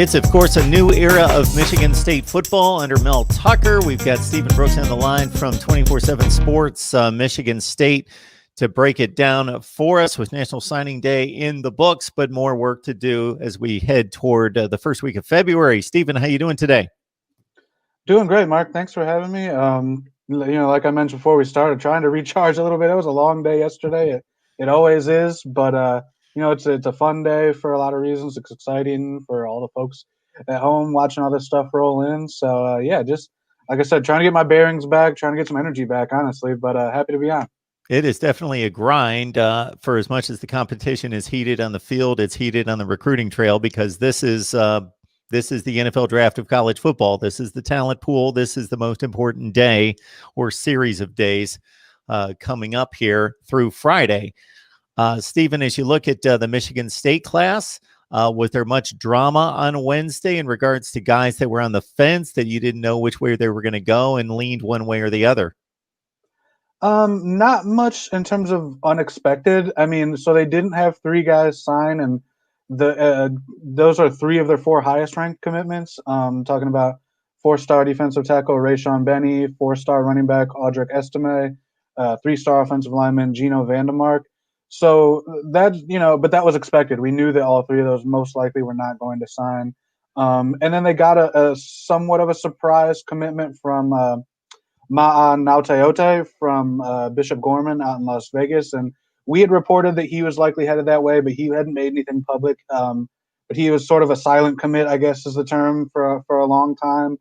It's, of course, a new era of Michigan State football under Mel Tucker. We've got Stephen Brooks on the line from 24/7 Sports, Michigan State, to break it down for us with National Signing Day in the books, but more work to do as we head toward the first week of February. Stephen, how you doing today? Doing great, Mark. Thanks for having me. Like I mentioned before we started, trying to recharge a little bit. It was a long day yesterday. It always is, but it's a fun day for a lot of reasons. It's exciting for all the folks at home watching all this stuff roll in. So just like I said, trying to get my bearings back, trying to get some energy back, honestly. But happy to be on. It is definitely a grind for as much as the competition is heated on the field, it's heated on the recruiting trail because this is the NFL draft of college football. This is the talent pool. This is the most important day or series of days coming up here through Friday. Stephen, as you look at the Michigan State class, was there much drama on Wednesday in regards to guys that were on the fence that you didn't know which way they were going to go and leaned one way or the other? Not much in terms of unexpected. I mean, so they didn't have three guys sign, and those are three of their four highest ranked commitments. Talking about four-star defensive tackle Rayshon Benny, four-star running back Audric Estime, three-star offensive lineman Gino Vandemark. So but that was expected. We knew that all three of those most likely were not going to sign. And then they got a somewhat of a surprise commitment from Ma'a Nautaiote from Bishop Gorman out in Las Vegas. And we had reported that he was likely headed that way, but he hadn't made anything public. But he was sort of a silent commit, I guess is the term, for a long time.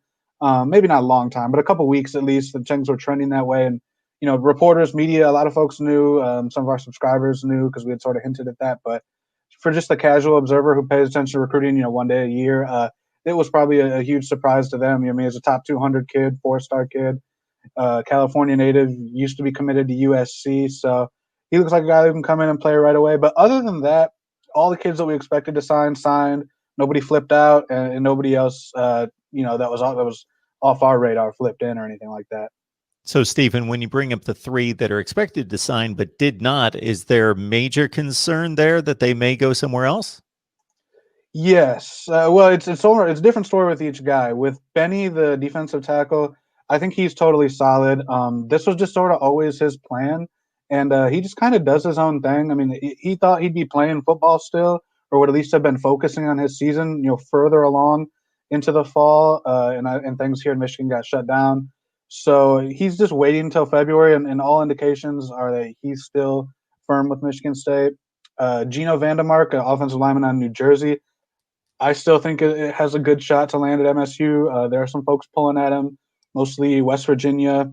Maybe not a long time, but a couple weeks at least, the things were trending that way. And, reporters, media, a lot of folks knew, some of our subscribers knew because we had sort of hinted at that. But for just the casual observer who pays attention to recruiting, one day a year, it was probably a huge surprise to them. I mean, as a top 200 kid, four-star kid, California native, used to be committed to USC. So he looks like a guy who can come in and play right away. But other than that, all the kids that we expected to sign signed. Nobody flipped out, and nobody else, that was off our radar flipped in or anything like that. So, Stephen, when you bring up the three that are expected to sign but did not, is there major concern there that they may go somewhere else? Yes. Well, it's a different story with each guy. With Benny, the defensive tackle, I think he's totally solid. This was just sort of always his plan, and he just kind of does his own thing. I mean, he thought he'd be playing football still, or would at least have been focusing on his season, further along into the fall, and things here in Michigan got shut down. So he's just waiting until February, and all indications are that he's still firm with Michigan State. Gino Vandemark, offensive lineman on New Jersey, I still think it has a good shot to land at MSU. There are some folks pulling at him, mostly West Virginia.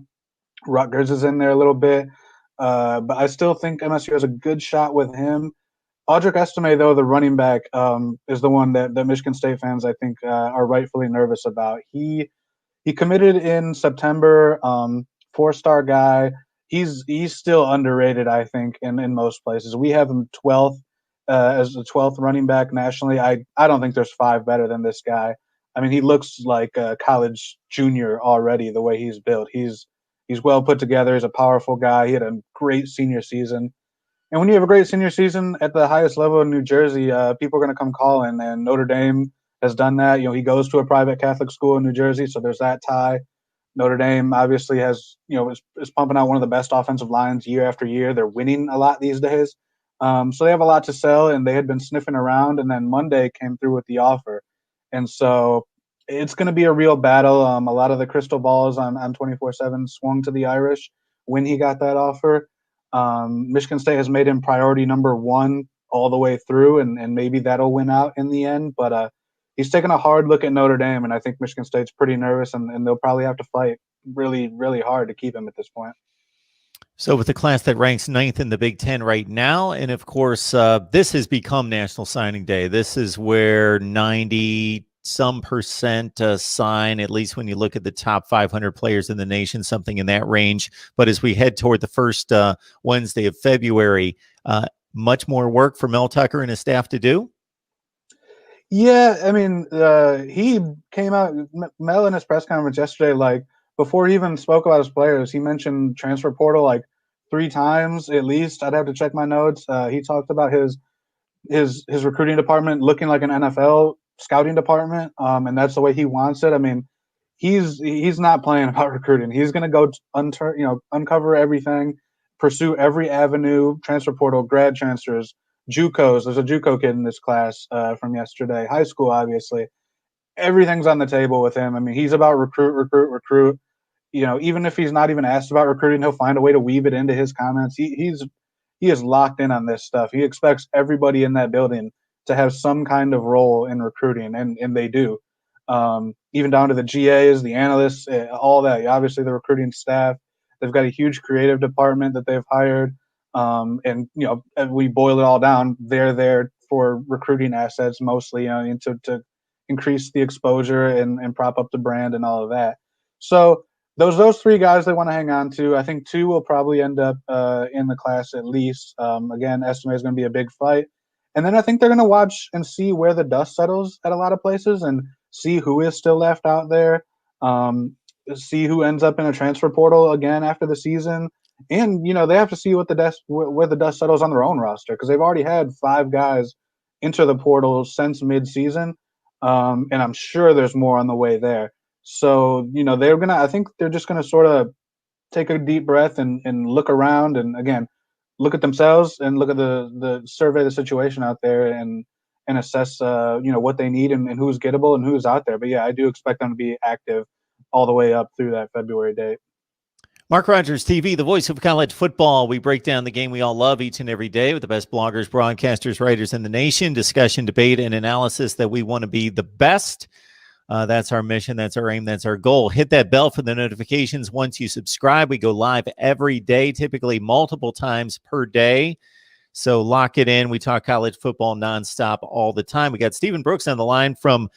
Rutgers is in there a little bit. But I still think MSU has a good shot with him. Audric Estime, though, the running back, is the one that Michigan State fans, I think, are rightfully nervous about. He committed in September, four-star guy. He's still underrated, I think, in most places. We have him 12th as the 12th running back nationally. I don't think there's five better than this guy. I mean, he looks like a college junior already, the way he's built. He's well put together. He's a powerful guy. He had a great senior season. And when you have a great senior season at the highest level in New Jersey, people are going to come calling. And Notre Dame has done that. He goes to a private Catholic school in New Jersey, so there's that tie. Notre Dame obviously has, is pumping out one of the best offensive lines year after year. They're winning a lot these days. So they have a lot to sell, and they had been sniffing around, and then Monday came through with the offer. And so it's going to be a real battle. A lot of the crystal balls on 24/7 swung to the Irish when he got that offer. Michigan State has made him priority number one all the way through, and maybe that'll win out in the end. But he's taking a hard look at Notre Dame, and I think Michigan State's pretty nervous, and they'll probably have to fight really, really hard to keep him at this point. So with the class that ranks ninth in the Big Ten right now, and of course, this has become National Signing Day. This is where 90-some% sign, at least when you look at the top 500 players in the nation, something in that range. But as we head toward the first Wednesday of February, much more work for Mel Tucker and his staff to do? Yeah, I mean, he came out, Mel in his press conference yesterday, like, before he even spoke about his players, he mentioned transfer portal like three times at least. I'd have to check my notes. He talked about his recruiting department looking like an NFL scouting department, and that's the way he wants it. I mean, he's not playing about recruiting. He's going to go uncover everything, pursue every avenue, transfer portal, grad transfers, JUCOs. There's a JUCO kid in this class from yesterday, high school, obviously. Everything's on the table with him. I mean, he's about recruit, recruit, recruit. Even if he's not even asked about recruiting, he'll find a way to weave it into his comments. He is locked in on this stuff. He expects everybody in that building to have some kind of role in recruiting, and they do. Even down to the GAs, the analysts, all that. Obviously, the recruiting staff. They've got a huge creative department that they've hired, and we boil it all down. They're there for recruiting assets mostly, to increase the exposure and prop up the brand and all of that. So those three guys they want to hang on to. I think two will probably end up in the class at least. Again, estimate is going to be a big fight. And then I think they're going to watch and see where the dust settles at a lot of places and see who is still left out there, see who ends up in a transfer portal again after the season. And, they have to see where the dust settles on their own roster because they've already had 5 guys enter the portal since midseason. And I'm sure there's more on the way there. So, I think they're just going to sort of take a deep breath and look around and, again, look at themselves and look at the survey the situation out there and assess, what they need and who's gettable and who's out there. But, yeah, I do expect them to be active all the way up through that February date. Mark Rogers TV, the voice of college football. We break down the game we all love each and every day with the best bloggers, broadcasters, writers in the nation, discussion, debate, and analysis that we want to be the best. That's our mission. That's our aim. That's our goal. Hit that bell for the notifications once you subscribe. We go live every day, typically multiple times per day. So lock it in. We talk college football nonstop all the time. We got Stephen Brooks on the line from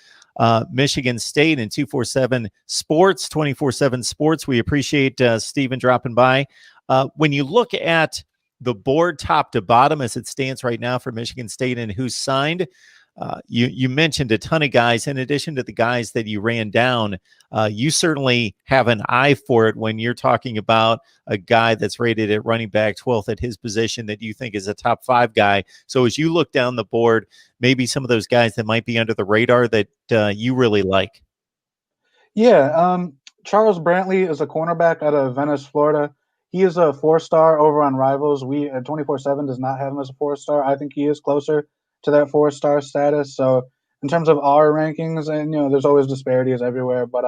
Michigan State and 247 Sports, 24/7 Sports. We appreciate Stephen dropping by. When you look at the board top to bottom as it stands right now for Michigan State and who's signed, you mentioned a ton of guys. In addition to the guys that you ran down, you certainly have an eye for it when you're talking about a guy that's rated at running back 12th at his position that you think is a top 5 guy. So as you look down the board, maybe some of those guys that might be under the radar that you really like. Yeah, Charles Brantley is a cornerback out of Venice, Florida. He is a 4-star over on Rivals. We at 24/7 does not have him as a 4-star. I think he is closer to that 4-star status. So in terms of our rankings, and there's always disparities everywhere, but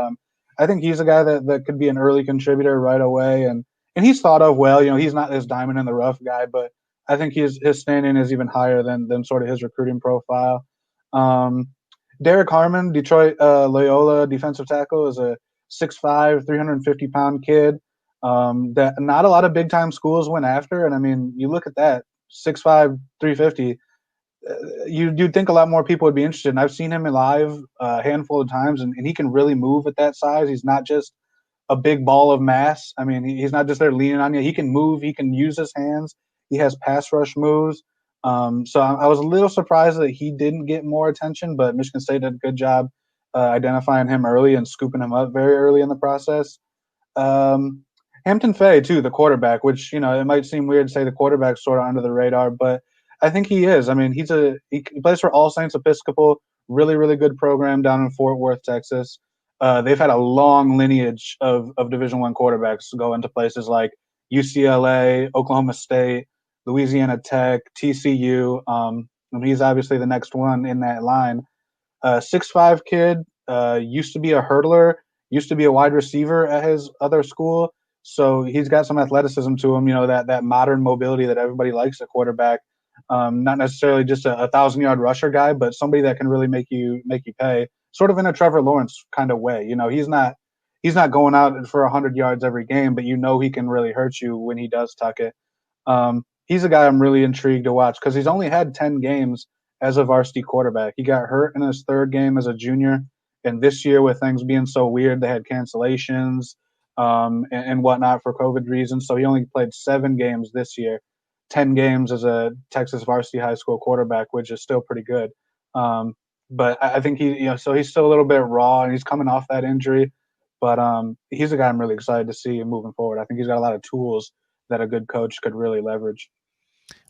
I think he's a guy that could be an early contributor right away, and he's thought of well. He's not this diamond in the rough guy, but I think his standing is even higher than sort of his recruiting profile. Derek Harmon, Detroit Loyola defensive tackle, is a 6'5", 350-pound kid that not a lot of big-time schools went after. And, I mean, you look at that, 6'5", 350, you'd think a lot more people would be interested. And I've seen him live a handful of times, and he can really move at that size. He's not just a big ball of mass. I mean, he's not just there leaning on you. He can move. He can use his hands. He has pass rush moves. So I was a little surprised that he didn't get more attention, but Michigan State did a good job identifying him early and scooping him up very early in the process. Hampton Fay, too, the quarterback, which, it might seem weird to say the quarterback's sort of under the radar, but I think he is. I mean, he plays for All Saints Episcopal, really, really good program down in Fort Worth, Texas. They've had a long lineage of Division I quarterbacks go into places like UCLA, Oklahoma State, Louisiana Tech, TCU. And he's obviously the next one in that line. 6'5" kid, used to be a hurdler, used to be a wide receiver at his other school. So he's got some athleticism to him, that modern mobility that everybody likes at quarterback. Not necessarily just a 1,000-yard rusher guy, but somebody that can really make you pay, sort of in a Trevor Lawrence kind of way. He's not going out for 100 yards every game, but he can really hurt you when he does tuck it. He's a guy I'm really intrigued to watch because he's only had 10 games as a varsity quarterback. He got hurt in his 3rd game as a junior, and this year with things being so weird, they had cancellations and whatnot for COVID reasons. So he only played 7 games this year, 10 games as a Texas varsity high school quarterback, which is still pretty good. But I think so he's still a little bit raw, and he's coming off that injury. But he's a guy I'm really excited to see moving forward. I think he's got a lot of tools that a good coach could really leverage.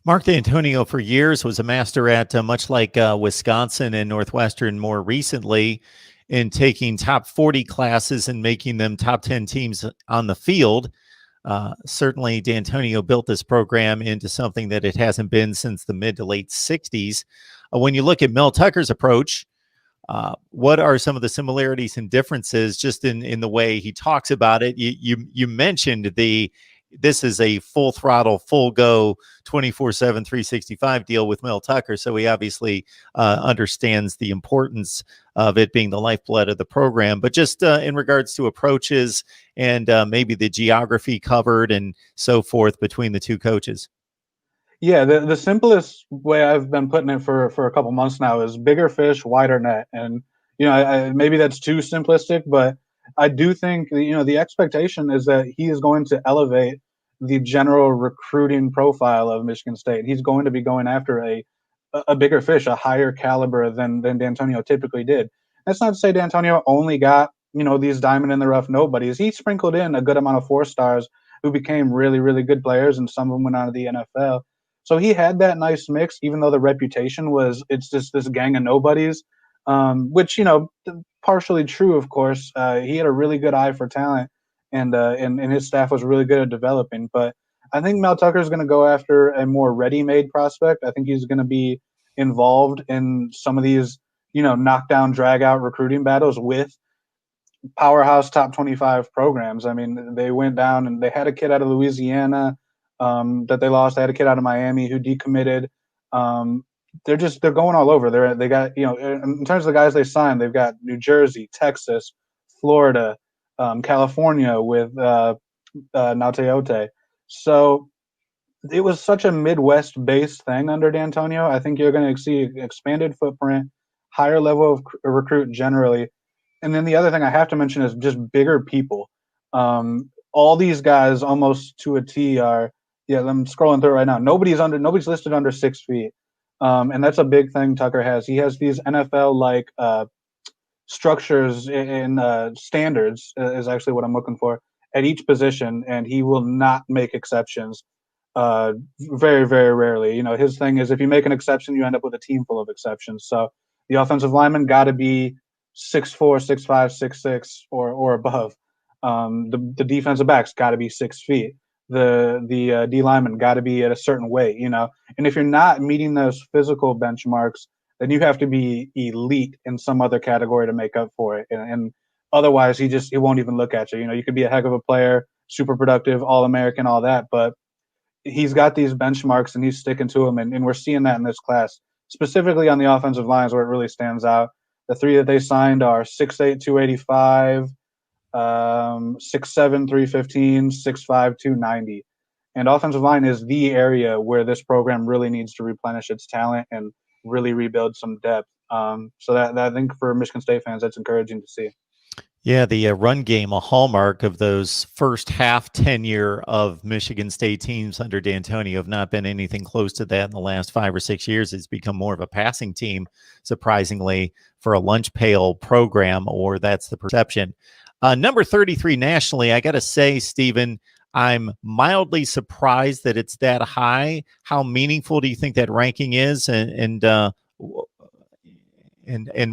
Mark D'Antonio for years was a master at much like Wisconsin and Northwestern more recently in taking top 40 classes and making them top 10 teams on the field. Certainly, D'Antonio built this program into something that it hasn't been since the mid to late 60s. When you look at Mel Tucker's approach, what are some of the similarities and differences just in the way he talks about it? You mentioned this is a full throttle, full go, 24/7, 365 deal with Mel Tucker. So he obviously understands the importance of it being the lifeblood of the program. But just in regards to approaches and maybe the geography covered and so forth between the two coaches. Yeah, the simplest way I've been putting it for a couple months now is bigger fish, wider net. And maybe that's too simplistic, but I do think the expectation is that he is going to elevate the general recruiting profile of Michigan State. He's going to be going after a bigger fish, a higher caliber than D'Antonio typically did. That's not to say D'Antonio only got these diamond in the rough nobodies. He sprinkled in a good amount of 4 stars who became really really good players, and some of them went on to the NFL. So he had that nice mix, even though the reputation was it's just this gang of nobodies, which partially true, of course. He had a really good eye for talent, and his staff was really good at developing. But I think Mel Tucker is going to go after a more ready-made prospect. I think he's going to be involved in some of these knockdown, drag-out recruiting battles with powerhouse top 25 programs. I mean, they went down and they had a kid out of Louisiana that they lost. They had a kid out of Miami who decommitted. They're going all over. They got in terms of the guys they signed, they've got New Jersey, Texas, Florida, California with Nauteote. So it was such a Midwest based thing under D'Antonio. I think you're going to see expanded footprint, higher level of recruit generally. And then the other thing I have to mention is just bigger people. All these guys almost to a T are, yeah, I'm scrolling through it right now. Nobody's listed under 6 feet. And that's a big thing Tucker has. He has these NFL like structures in standards is actually what I'm looking for at each position, and he will not make exceptions. Very, very rarely. His thing is if you make an exception, you end up with a team full of exceptions. So the offensive lineman got to be 6'4", 6'5", 6'6", or above. The defensive backs got to be 6 feet. The D lineman got to be at a certain weight. And if you're not meeting those physical benchmarks, then you have to be elite in some other category to make up for it. And otherwise, he won't even look at you. You could be a heck of a player, super productive, all American, all that, but he's got these benchmarks and he's sticking to them. And we're seeing that in this class, specifically on the offensive lines where it really stands out. The three that they signed are 6'8", 285, 6'7", 315, 6'5", 290. And offensive line is the area where this program really needs to replenish its talent and really rebuild some depth. So that I think for Michigan State fans, that's encouraging to see. Yeah, the run game, a hallmark of those first half tenure of Michigan State teams under D'Antonio, have not been anything close to that in the last 5 or 6 years. It's become more of a passing team, surprisingly, for a lunch pail program, or that's the perception. Number 33 nationally, I got to say, Stephen, I'm mildly surprised that it's that high. How meaningful do you think that ranking is? And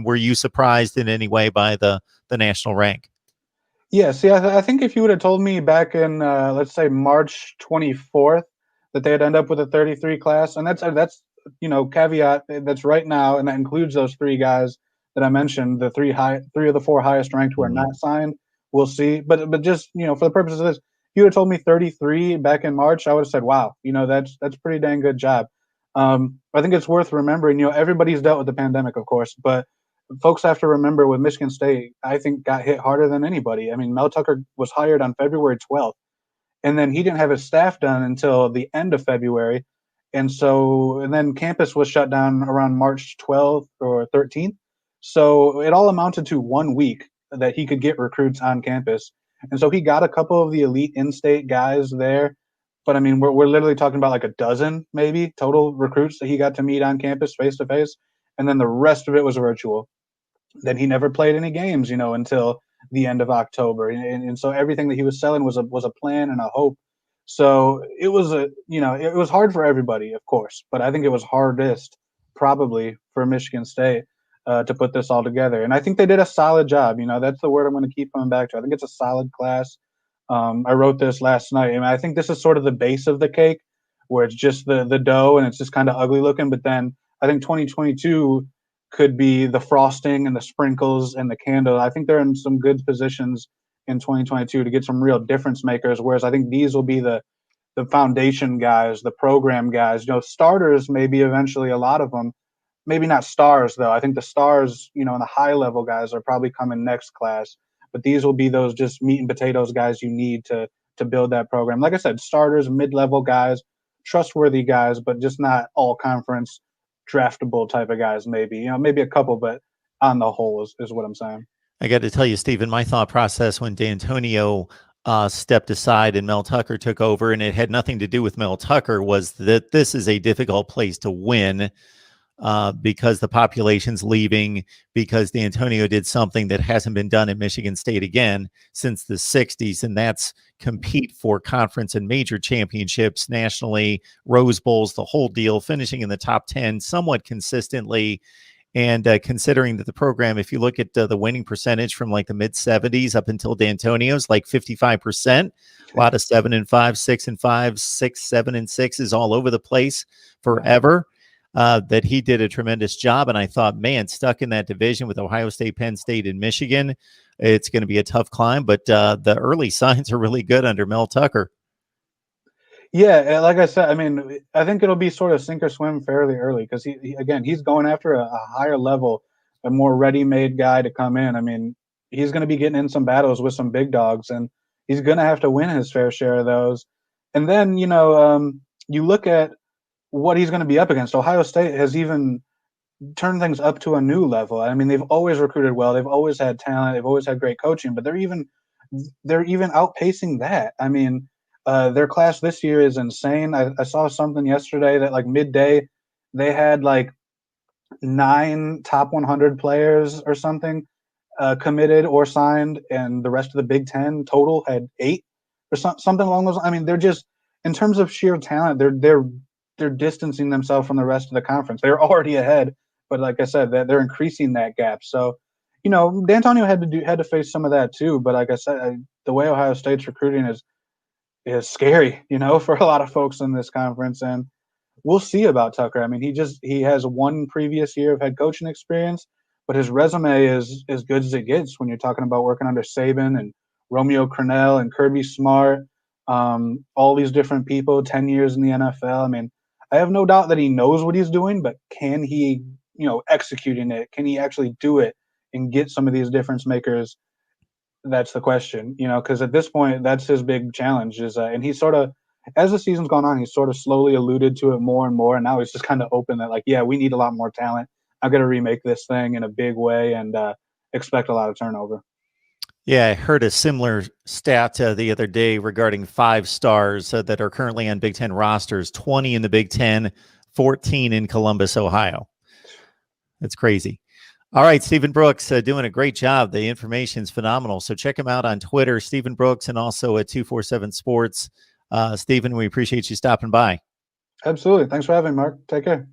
were you surprised in any way by the national rank? Yeah, see, I think if you would have told me back in, let's say March 24th, that they'd end up with a 33 class, and that's caveat that's right now, and that includes those three guys that I mentioned, the three of the four highest ranked who are not signed. We'll see, but just for the purposes of this, if you would have told me 33 back in March, I would have said, wow, that's pretty dang good job. I think it's worth remembering, everybody's dealt with the pandemic, of course, but folks have to remember with Michigan State, I think got hit harder than anybody. I mean, Mel Tucker was hired on February 12th, and then he didn't have his staff done until the end of February. And then campus was shut down around March 12th or 13th. So it all amounted to 1 week that he could get recruits on campus. And so he got a couple of the elite in-state guys there. But I mean, we're literally talking about like a dozen maybe total recruits that he got to meet on campus face to face. And then the rest of it was virtual. Then he never played any games, until the end of October. And so everything that he was selling was a plan and a hope. So it was it was hard for everybody, of course, but I think it was hardest probably for Michigan State to put this all together. And I think they did a solid job. That's the word I'm going to keep coming back to. I think it's a solid class. I wrote this last night, and I think this is sort of the base of the cake, where it's just the dough and it's just kind of ugly looking. But then I think 2022 could be the frosting and the sprinkles and the candle. I think they're in some good positions in 2022 to get some real difference makers. Whereas I think these will be the foundation guys, the program guys. Starters maybe eventually, a lot of them. Maybe not stars though. I think the stars, and the high level guys are probably coming next class. But these will be those just meat and potatoes guys you need to build that program. Like I said, starters, mid level guys, trustworthy guys, but just not all conference draftable type of guys. Maybe a couple, but on the whole is what I'm saying. I got to tell you, Stephen, my thought process when D'Antonio stepped aside and Mel Tucker took over, and it had nothing to do with Mel Tucker, was that this is a difficult place to win because the population's leaving, because D'Antonio did something that hasn't been done at Michigan State again since the 60s, and that's compete for conference and major championships nationally, Rose Bowls, the whole deal, finishing in the top 10 somewhat consistently. And considering that the program, if you look at the winning percentage from like the mid 70s up until D'Antonio's, like 55%, a lot of 7-5, 6-5, 6-7-6 is all over the place forever. That he did a tremendous job. And I thought, man, stuck in that division with Ohio State, Penn State, and Michigan, it's going to be a tough climb. But the early signs are really good under Mel Tucker. Yeah, like I said, I mean, I think it'll be sort of sink or swim fairly early because he's going after a higher level, a more ready-made guy to come in. I mean, he's going to be getting in some battles with some big dogs, and he's going to have to win his fair share of those. And then, you look at what he's going to be up against. Ohio State has even turned things up to a new level. I mean, they've always recruited well. They've always had talent. They've always had great coaching, but they're even outpacing that. I mean, their class this year is insane. I saw something yesterday that like midday, they had like 9 top 100 players or something committed or signed, and the rest of the Big Ten total had 8 or something along those. I mean, they're just, in terms of sheer talent, they're distancing themselves from the rest of the conference. They're already ahead, but like I said, they're increasing that gap. So, D'Antonio had to face some of that too. But like I said, the way Ohio State's recruiting is scary, for a lot of folks in this conference. And we'll see about Tucker. I mean, he has one previous year of head coaching experience, but his resume is as good as it gets when you're talking about working under Saban and Romeo Crennel and Kirby Smart, all these different people, 10 years in the NFL. I mean, I have no doubt that he knows what he's doing, but can he, execute in it? Can he actually do it and get some of these difference makers? That's the question, because at this point, that's his big challenge and he's sort of, as the season's gone on, he's sort of slowly alluded to it more and more. And now he's just kind of open that like, yeah, we need a lot more talent. I'm going to remake this thing in a big way and expect a lot of turnover. Yeah, I heard a similar stat the other day regarding 5 stars that are currently on Big Ten rosters, 20 in the Big Ten, 14 in Columbus, Ohio. That's crazy. All right, Stephen Brooks doing a great job. The information's phenomenal. So check him out on Twitter, Stephen Brooks, and also at 247 Sports. Stephen, we appreciate you stopping by. Absolutely. Thanks for having me, Mark. Take care.